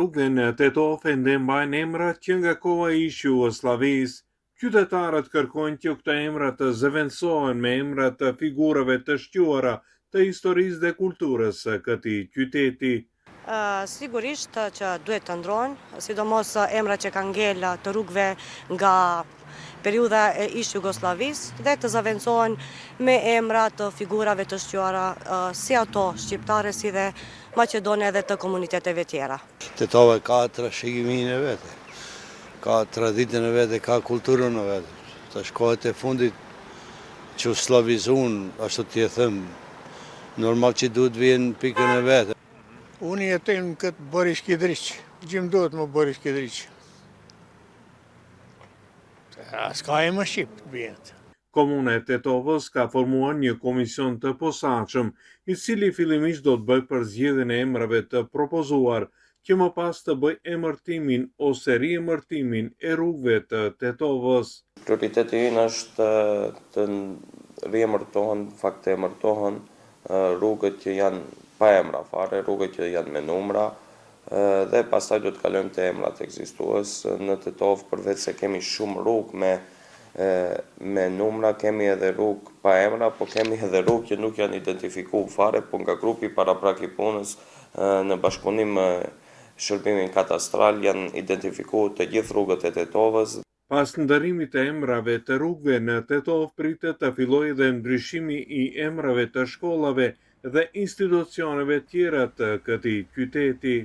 Rrugëve në Tetov ende mbajnë emrat që nga koha e ish Jugosllavisë. Qytetarët kërkojnë që këto emra të zëvendësohen me emrat të figurave të shquara të historisë dhe kulturës së këtij qyteti. Sigurisht që duhet të ndrohen, sidomos emrat që kanë ngel të rrugëve nga periudha e ish Jugosllavisë dhe të zëvendësohen me emra të figurave të shquara, si ato shqiptare si dhe maqedone dhe të komuniteteve tjera. Tetova ka trashëgiminë e vete, ka traditën e vete, ka kulturën e vete. Tash kohët e fundit që u slavizun, ashtu t'je them, normal që duhet vjen pikën e vete. Unë jetoj në këtë Boris Kidriq, gjimdohet më Boris Kidriq. S'ka e më Shqip të bjetë. Komuna e Tetovës ka formuar një komision të posaçëm, i cili fillimisht do të bëjë përzgjedhjen e emrave të propozuar, që më pas të bëj emërtimin ose riemërtimin e rrugëve të Tetovës. Prioriteti ynë është të riemërtohen, të emërtohen rrugët që janë pa emra fare, rrugët që janë me numra, dhe pastaj do të kalojmë te emrat ekzistues. Në Tetov përveç se kemi shumë rrugë me numra, kemi edhe rrugë pa emra, po kemi edhe rrugë që nuk janë identifikuar fare, po nga grupi paraprak i punës në bashkëpunim me shërbimin katastral janë identifikuar të gjithë rrugët e Tetovës. Pas ndërrimit të emrave të rrugëve në Tetov pritet të fillojë dhe ndryshimi i emrave të shkollave dhe institucioneve tjera të këtij qyteti.